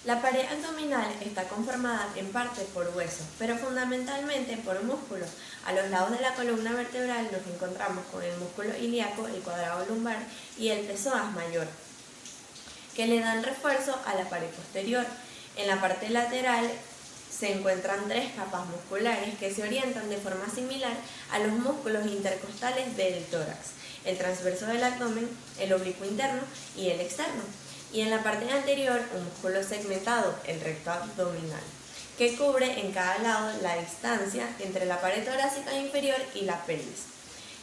La pared abdominal está conformada en parte por huesos, pero fundamentalmente por músculos. A los lados de la columna vertebral nos encontramos con el músculo ilíaco, el cuadrado lumbar y el psoas mayor, que le dan refuerzo a la pared posterior. En la parte lateral se encuentran tres capas musculares que se orientan de forma similar a los músculos intercostales del tórax: el transverso del abdomen, el oblicuo interno y el externo. Y en la parte anterior un músculo segmentado, el recto abdominal, que cubre en cada lado la distancia entre la pared torácica inferior y la pelvis.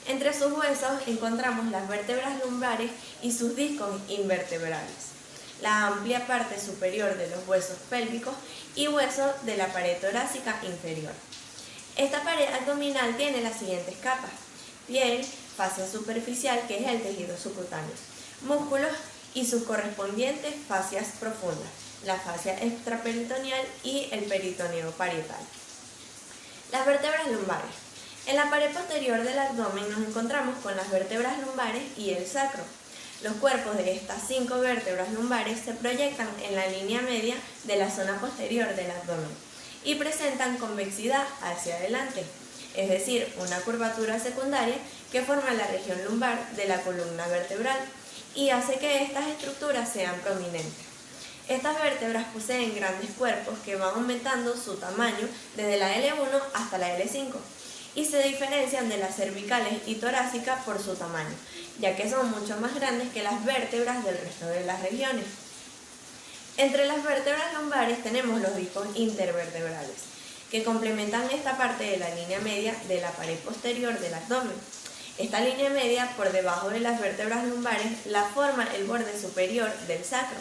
Entre sus huesos encontramos las vértebras lumbares y sus discos invertebrales, la amplia parte superior de los huesos pélvicos y huesos de la pared torácica inferior. Esta pared abdominal tiene las siguientes capas: piel, fascia superficial, que es el tejido subcutáneo, músculos y sus correspondientes fascias profundas, la fascia extraperitoneal y el peritoneo parietal. Las vértebras lumbares. En la pared posterior del abdomen nos encontramos con las vértebras lumbares y el sacro. Los cuerpos de estas 5 vértebras lumbares se proyectan en la línea media de la zona posterior del abdomen y presentan convexidad hacia adelante, es decir, una curvatura secundaria que forma la región lumbar de la columna vertebral y hace que estas estructuras sean prominentes. Estas vértebras poseen grandes cuerpos que van aumentando su tamaño desde la L1 hasta la L5 y se diferencian de las cervicales y torácicas por su tamaño, ya que son mucho más grandes que las vértebras del resto de las regiones. Entre las vértebras lumbares tenemos los discos intervertebrales, que complementan esta parte de la línea media de la pared posterior del abdomen. Esta línea media por debajo de las vértebras lumbares la forma el borde superior del sacro.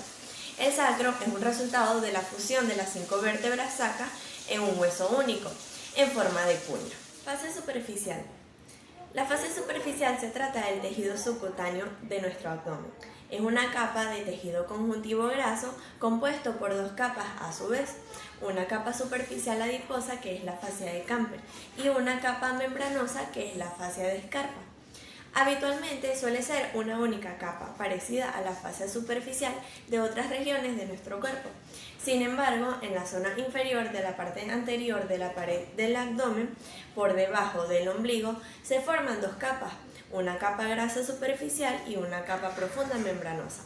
El sacro es un resultado de la fusión de las 5 vértebras sacras en un hueso único, en forma de puño. Fase superficial. La fase superficial se trata del tejido subcutáneo de nuestro abdomen. Es una capa de tejido conjuntivo graso compuesto por 2 capas a su vez, una capa superficial adiposa, que es la fascia de Camper, y una capa membranosa, que es la fascia de Scarpa. Habitualmente suele ser una única capa, parecida a la fascia superficial de otras regiones de nuestro cuerpo. Sin embargo, en la zona inferior de la parte anterior de la pared del abdomen, por debajo del ombligo, se forman 2 capas, una capa grasa superficial y una capa profunda membranosa.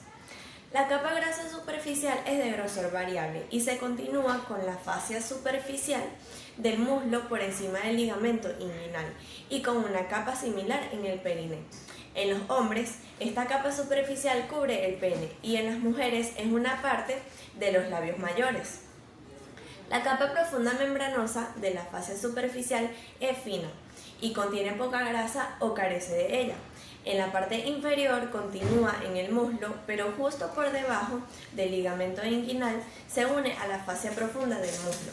La capa grasa superficial es de grosor variable y se continúa con la fascia superficial del muslo por encima del ligamento inguinal y con una capa similar en el perineo. En los hombres, esta capa superficial cubre el pene y en las mujeres es una parte de los labios mayores. La capa profunda membranosa de la fascia superficial es fina y contiene poca grasa o carece de ella. En la parte inferior continúa en el muslo, pero justo por debajo del ligamento inguinal se une a la fascia profunda del muslo.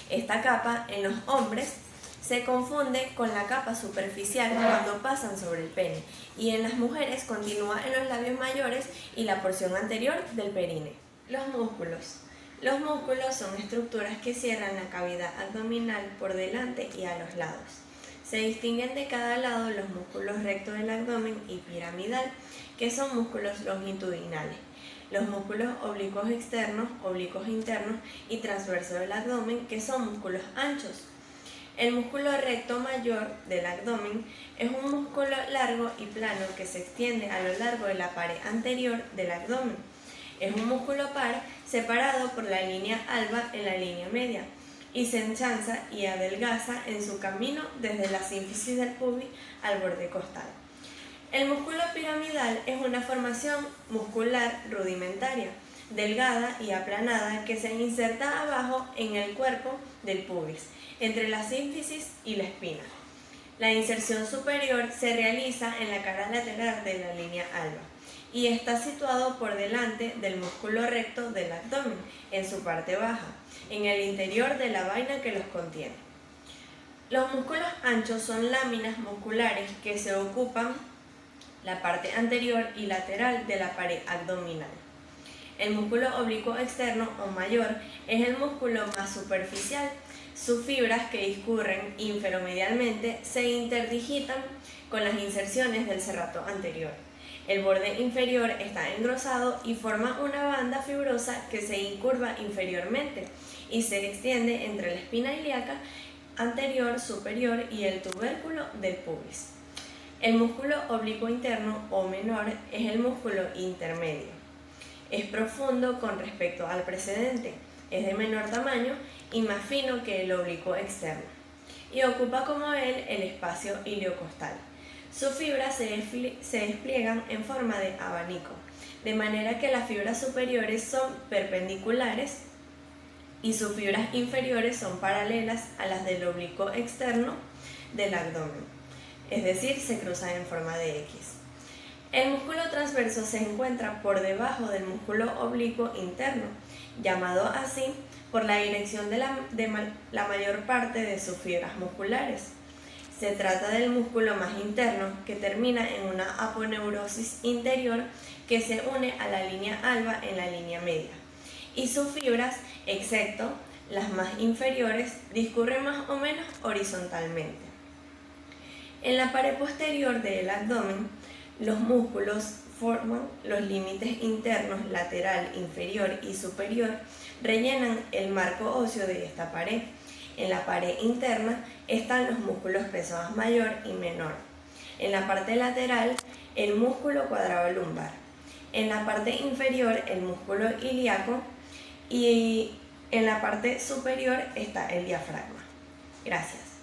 Esta capa en los hombres se confunde con la capa superficial cuando pasan sobre el pene y en las mujeres continúa en los labios mayores y la porción anterior del períneo. Los músculos. Los músculos son estructuras que cierran la cavidad abdominal por delante y a los lados. Se distinguen de cada lado los músculos recto del abdomen y piramidal, que son músculos longitudinales, los músculos oblicuos externos, oblicuos internos y transverso del abdomen, que son músculos anchos. El músculo recto mayor del abdomen es un músculo largo y plano que se extiende a lo largo de la pared anterior del abdomen. Es un músculo par separado por la línea alba en la línea media y se enchanza y adelgaza en su camino desde la sínfisis del pubis al borde costal. El músculo piramidal es una formación muscular rudimentaria, delgada y aplanada que se inserta abajo en el cuerpo del pubis, entre la sínfisis y la espina. La inserción superior se realiza en la cara lateral de la línea alba y está situado por delante del músculo recto del abdomen, en su parte baja, en el interior de la vaina que los contiene. Los músculos anchos son láminas musculares que se ocupan la parte anterior y lateral de la pared abdominal. El músculo oblicuo externo o mayor es el músculo más superficial. Sus fibras que discurren inferomedialmente se interdigitan con las inserciones del serrato anterior. El borde inferior está engrosado y forma una banda fibrosa tuberosa que se incurva inferiormente y se extiende entre la espina ilíaca anterior, superior y el tubérculo del pubis. El músculo oblicuo interno o menor es el músculo intermedio. Es profundo con respecto al precedente, es de menor tamaño y más fino que el oblicuo externo, y ocupa como él el espacio iliocostal. Sus fibras se despliegan en forma de abanico, de manera que las fibras superiores son perpendiculares y sus fibras inferiores son paralelas a las del oblicuo externo del abdomen, es decir, se cruzan en forma de X. El músculo transverso se encuentra por debajo del músculo oblicuo interno, llamado así por la dirección de la mayor parte de sus fibras musculares. Se trata del músculo más interno que termina en una aponeurosis interior que se une a la línea alba en la línea media, y sus fibras, excepto las más inferiores, discurren más o menos horizontalmente. En la pared posterior del abdomen, los músculos forman los límites internos lateral, inferior y superior, rellenan el marco óseo de esta pared. En la pared interna están los músculos pezones mayor y menor. En la parte lateral, el músculo cuadrado lumbar. En la parte inferior, el músculo ilíaco, y en la parte superior está el diafragma. Gracias.